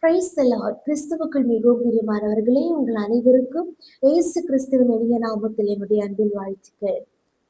Praise the Lord. கிறிஸ்துவுக்குள் மிகவும் பிரியமானவர்களே, உங்கள் அனைவருக்கும் இயேசு கிறிஸ்துவின் எளிய நாமத்தில் என்னுடைய அன்பின் வாழ்த்துக்கள்.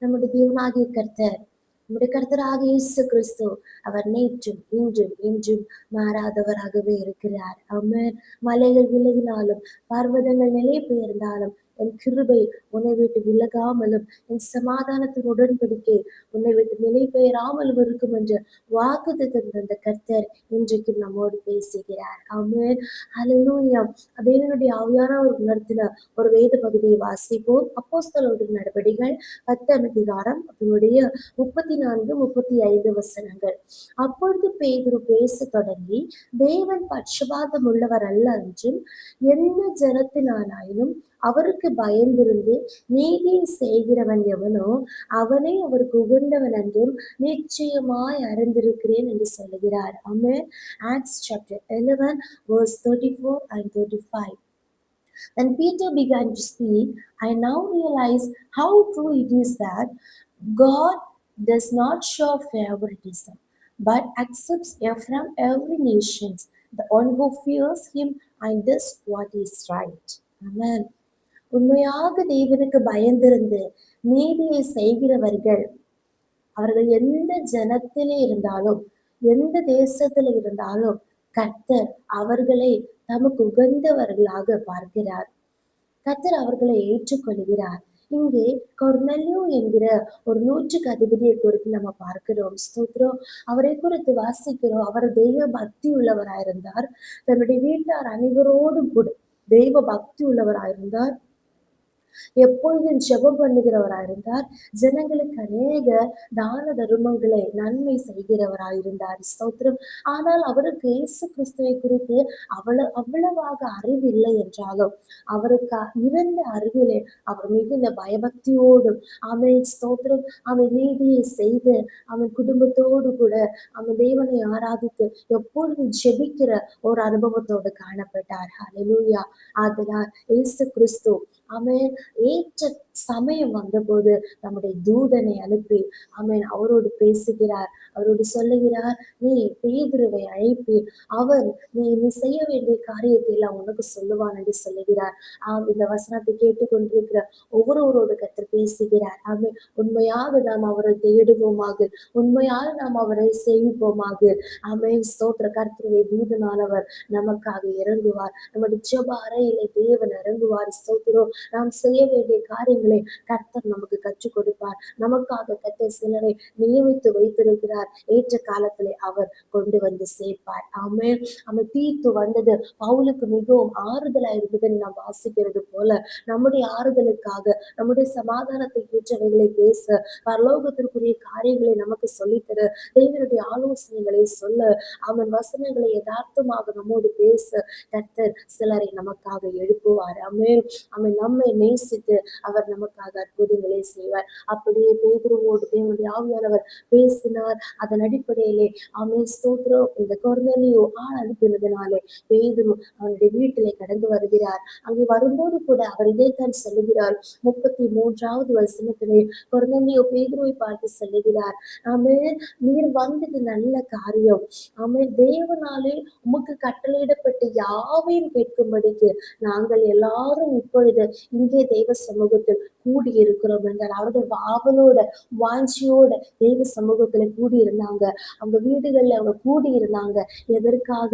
நம்முடைய தேவனாகிய கர்த்தர், நம்முடைய கர்த்தராகிய இயேசு கிறிஸ்து, அவர் நேற்றும் இன்றும் என்றும் மாறாதவராகவே இருக்கிறார். ஆமென். மலைகள் விலகினாலும், பர்வதங்கள் நிலை பெயர்ந்தாலும், என் கிருபை உன்னை விட்டு விலகாமலும், என் சமாதானத்தின் உடன்படிக்கை உன்னை விட்டு நிலை பெயராமலும் இருக்கும் என்று வாக்குத்தத்தம் தந்த கர்த்தர் இன்றைக்கும் நம்மோடு பேசுகிறார். ஆமென். ஹல்லேலூயா. தேவனுடைய ஆவியானவர் உணர்த்தின ஒரு வேத பகுதியை வாசிப்போம். அப்போஸ்தலருடைய நடபடிகள் 10ஆம் அதிகாரம் அதனுடைய 34, 35 வசனங்கள். அப்பொழுது பேதுரு பேசத் தொடங்கி, தேவன் பட்சபாதம் உள்ளவர் அல்ல என்றும், எந்த ஜனத்தினானாயினும் அவருக்கு பயந்திருந்து நீதியை செய்கிறவன் எவனோ அவனே அவருக்கு உகந்தவன் என்றும் நிச்சயமாய் அறிந்திருக்கிறேன் என்று சொல்லுகிறார். ஆமென். Acts chapter 11 verse 34 and 35. Then Peter began to speak. I now realize how true it is that God does not show favoritism, but accepts from every nation the one who fears him and does what is right. Amen. உண்மையாக தேவனுக்கு பயந்திருந்து நீதியை செய்கிறவர்கள், அவர்கள் எந்த ஜனத்திலே இருந்தாலும், எந்த தேசத்துல இருந்தாலும், கர்த்தர் அவர்களை தமக்கு உகந்தவர்களாக பார்க்கிறார். கர்த்தர் அவர்களை ஏற்றுக்கொள்கிறார். இங்கே கொர்நேலியு என்கிற ஒரு 100க்கு அதிபதியை குறித்து நம்ம பார்க்கிறோம். ஸ்தோத்திரம். அவரை குறித்து வாசிக்கிறோம். அவர் தெய்வ பக்தி உள்ளவராயிருந்தார். தன்னுடைய வீட்டார் அனைவரோடும் கூட தெய்வ பக்தி உள்ளவராயிருந்தார். எப்பொழுதும் ஜெபம் பண்ணுகிறவராயிருந்தார். ஜனங்களுக்கு அநேக தான தர்மங்களை நன்மை செய்கிறவராயிருந்தார். ஸ்தோத்திரம். ஆனால் அவருக்கு இயேசு கிறிஸ்துவை குறித்து அவ்வளவாக அறிவு இல்லை என்றாலும், அவருக்கு இருந்த அறிவிலே அவர் மிகுந்த பயபக்தியோடும், அவன் ஸ்தோத்திரம், அவன் நீதியை செய்து, அவன் குடும்பத்தோடு கூட அவன் தேவனை ஆராதித்து எப்பொழுதும் ஜெபிக்கிற ஒரு அனுபவத்தோடு காணப்பட்டார். ஹல்லேலூயா. அதனால் இயேசு கிறிஸ்து அவன் ஏற்ற சமயம் வந்தபோது நம்முடைய தூதனை அனுப்பி அவன் அவரோடு பேசுகிறார். அவரோடு சொல்லுகிறார், நீ பேதுருவை அழைப்பி, அவர் நீ செய்ய வேண்டிய காரியத்தை எல்லாம் உனக்கு சொல்லுவான் என்று சொல்லுகிறார். இந்த வசனத்தை கேட்டுக்கொண்டிருக்கிற ஒவ்வொருவரோடு கர்த்தர் பேசுகிறார். அவன் உண்மையாக நாம் அவரை தேடுவோமாக, உண்மையாக நாம் அவரை சேவிப்போமாக. அவன் ஸ்தோத்திர. கர்த்தருடைய தூதனானவர் நமக்காக இறங்குவார். நம்முடைய ஜெப அறையிலே தேவன் இறங்குவார். ஸ்தோத்திரம். நாம் செய்ய வேண்டிய காரியங்களை கர்த்தர் நமக்கு கற்றுக் கொடுப்பார். நமக்காக கர்த்தர் சிலரை நியமித்து வைத்திருக்கிறார். ஏற்ற காலத்திலே அவர் கொண்டு வந்து சேர்ப்பார். ஆமென். அவன் தீத்து வந்தது பவுலுக்கு மிகவும் ஆறுதலா இருந்ததுன்னு நாம் வாசிக்கிறது போல, நம்முடைய ஆறுதலுக்காக, நம்முடைய சமாதானத்தை ஏற்றவைகளை பேச, பரலோகத்திற்குரிய காரியங்களை நமக்கு சொல்லித்தர, தேவனுடைய ஆலோசனைகளை சொல்ல, அவன் வசனங்களை யதார்த்தமாக நம்மோடு பேச கர்த்தர் சிலரை நமக்காக எழுப்புவார். ஆமென். அவன் நம்மை நேசித்து அவர் நமக்காக அற்புதங்களை செய்வார். அப்படியே பேதுருவோடு தேவனுடைய ஆவியானவர் பேசினார். அதன் அடிப்படையிலே அவன் ஸ்தோத்திரம், இந்த கொர்நேலியு ஆள் அனுப்பினதுனாலே பேதுரு அவனுடைய வீட்டிலே கடந்து வருகிறார். அங்கே வரும்போது கூட அவர் இதைத்தான் சொல்லுகிறார். 33வது வசனத்திலே கொர்நேலியு பேதுருவை பார்த்து சொல்லுகிறார், ஆமென், நீர் வந்தது நல்ல காரியம். ஆமென். தேவனாலே உமக்கு கட்டளையிடப்பட்ட யாவையும் கேட்கும்படிக்கு நாங்கள் எல்லாரும் இப்பொழுது இங்கே தெய்வ சமூகத்தில் கூடி இருக்கிறோம் என்றால், அவர்கள் ஆவலோட வாஞ்சியோட தெய்வ சமூகத்துல கூடி இருந்தாங்க. அவங்க வீடுகள்ல அவங்க கூடி இருந்தாங்க. எதற்காக?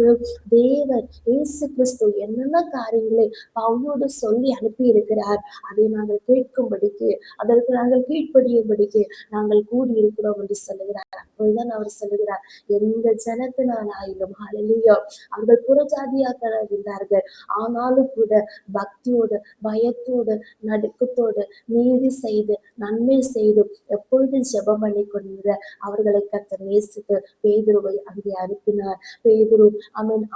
தேவன் இயேசு கிறிஸ்து என்னென்ன காரியங்களை பவுலோடு சொல்லி அனுப்பி இருக்கிறார் அதை நாங்கள் கேட்கும்படிக்கு, அதற்கு நாங்கள் கீழ்ப்படியும்படிக்கு நாங்கள் கூடி இருக்கிறோம் என்று சொல்லுகிறார். அப்பொழுதுதான் அவர் சொல்லுகிறார், எந்த ஜனத்தினாலும், ஹல்லேலூயா, அவர்கள் புறஜாதியாக இருந்தார்கள், ஆனாலும் கூட பக்தியோடு, பயத்தோடு, நடுக்கத்தோடு, நீதி செய்து, நன்மை செய்து, எப்பொழுதும் ஜெபம் பண்ணி கொண்டிருந்த அவர்களை கர்த்தர் நேசித்து பேதுருவை அங்கே அனுப்பினார். பேதுரு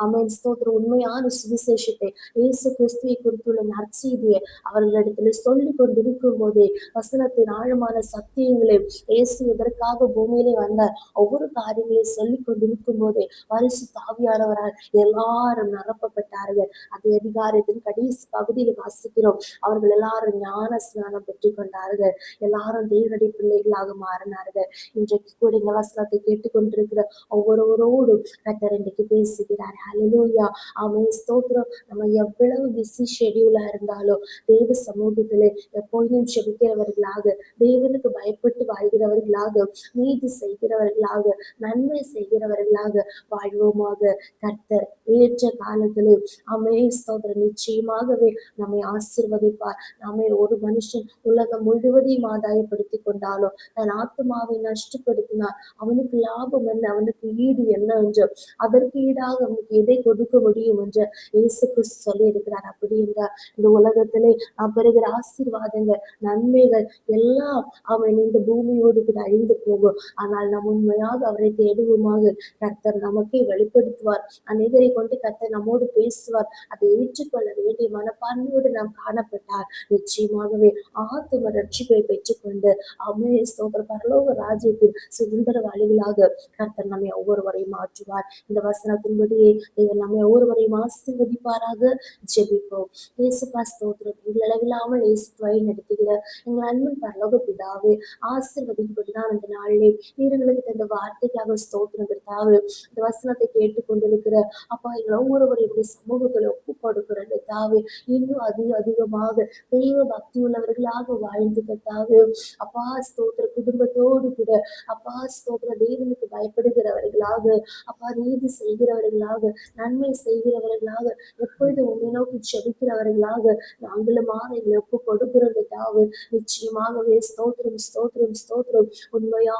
அவன் ஸ்தோத்திரம், உண்மையான சுவிசேஷத்தை, இயேசு கிறிஸ்துவை குறித்துள்ள நற்செய்தியை அவர்களிடத்துல சொல்லி கொண்டிருக்கும் போதே, வசனத்தின் ஆழமான சத்தியங்களை, இயேசு எதற்காக பூமியிலே வந்தார், ஒவ்வொரு காரியங்களையும் சொல்லி கொண்டிருக்கும் போதே பரிசுத்த ஆவியானவரால் எல்லாரும் நிரப்பப்பட்டார்கள். பெற்றுக்கொண்டார்கள். அதே அதிகாரத்தின் கடைசி பகுதியில் வாசிக்கிறோம், அவர்கள் எல்லாரும் ஞான ஸ்நானம் பெற்றுக்கொண்டார்கள். எல்லாரும் தேவனுடைய பிள்ளைகளாக மாறினார்கள். இன்றைக்கு கூட இந்த வசனத்தை கேட்டுக்கொண்டிருக்கிற ஒவ்வொருவரோடும் கர்த்தர் இன்றைக்கு பேசுகிறார். ஹல்லேலூயா. ஆமென். ஸ்தோத்திரம். நம்ம எவ்வளவு பிஸி ஷெட்யூலா இருந்தாலும் தேவ சமூகத்திலே எப்பொழுதும் ஜெபிக்கிறவர்களாக, தேவனுக்கு பயப்பட்டு வாழ்கிறவர்களாக, நீதி செய்கிறவர்களாக, நன்மை செய்கிறவர்களாக வாழ்வோமாக. கர்த்தர் ஏற்ற காலத்திலே ஆமென் ஸ்தோத்திரம் நிச்சயமாகவே நம்மை ஆசீர்வதிப்பார். நம்மை ஒரு மனுஷன் உலகம் முழுவதையும் ஆதாயப்படுத்தி கொண்டாலும் தன் ஆத்மாவை நஷ்டப்படுத்தினார், அவனுக்கு லாபம் என்ன, அவனுக்கு ஈடு என்ன என்று, அதற்கு ஈடாக அவனுக்கு எதை கொடுக்க முடியும் என்று இயேசு கிறிஸ்து சொல்லி இருக்கிறார். அப்படி என்றால் இந்த உலகத்திலே நாம் பெறுகிற ஆசீர்வாதங்கள், நன்மைகள் எல்லாம் அவன் இந்த பூமியோடு கூட அழிந்து போகும். ஆனால் நாம் உண்மையாக அவரை தேடுவோமாக கர்த்தர் நமக்கே வெளிப்படுத்துவார். அநேகரை கொண்டு கர்த்தர் நம்மோடு பேசுவார். அதை ஏற்றுக்கொள்ள வேண்டிய மனப்பான்மையோடு நாம் காணப்பட்டால் நிச்சயமாகவே ஆத்தும ரட்சிப்பை பெற்றுக்கொண்டு அமே ஸ்தோத்திர பரலோக ராஜ்யத்தில் சுதந்திரவாளிகளாக கர்த்தர் நம்மை ஒவ்வொருவரையும் மாற்றுவார். இந்த வசனத்தின்படியே தேவன் நம்மை ஒவ்வொருவரையும் ஆசீர்வதிப்பாராக. ஜெபிப்போம். இயேசுப்பா ஸ்தோத்திரம். உங்களளவில்லாமல் இயேசு வழி நடத்துகிற எங்கள் அன்பின் பரலோக பிதாவே, ஆசீர்வதிக்கப்பட்டுதான் இந்த நாளிலே நீர் எங்களுக்கு தந்த வார்த்தைக்காக ஸ்தோத்திரம் கர்த்தாவே. இந்த வசனத்தை கேட்டுக்கொண்டிருக்கிற அப்பா எங்கள் ஒவ்வொருவரையும் சமூகத்தில் ஒப்பு கொடுக்கிற கர்த்தாவே, இன்னும் அதிகமாக தெய்வ பக்தி உள்ளவர்களாக வாழ்ந்து கர்த்தாவே அப்பா ஸ்தோத்திர குடும்பத்தோடு கூட அப்பா ஸ்தோத்திர தேவனுக்கு பயப்படுகிறவர்களாக, அப்பா நீதி செய்கிறவர்களாக, நன்மை செய்கிறவர்களாக, எப்பொழுது உண்மை நோக்கி ஜெபிக்கிறவர்களாக நாங்களுமாக எங்களை ஒப்பு கொடுக்கிறது தாவு. நிச்சயமாகவே ஸ்தோத்திரம் ஸ்தோத்திரம் ஸ்தோத்திரம். உண்மையா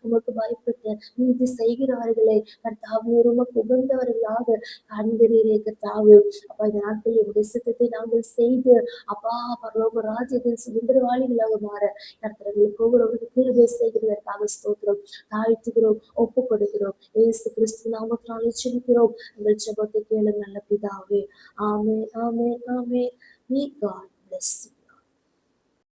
உமக்கு பயப்பட்ட நீதி செய்கிறவர்களை கர்த்தாவே உமக்கு உகந்தவர்களாக காண்கிறீரே கர்த்தாவே. அப்பா இந்த நாட்களில் உங்களுடைய சித்தத்தை நாங்கள் செய்து அப்பா பரலோக ராஜ்யத்தின் சுதந்திரவாளிகளாக மாற கர்த்தர்களுக்கு ஒவ்வொரு கிருபை செய்கிறதற்காக ஸ்தோத்திரம். தாழ்த்துகிறோம், ஒப்பு கொடுக்கிறோம். இயேசு கிறிஸ்து நாமத்தினாலே ஜெபிக்கிறோம். எங்கள் ஜெபத்தை கேளுங்க நல்ல பிதாவே. ஆமென், ஆமென், ஆமென். May God bless you.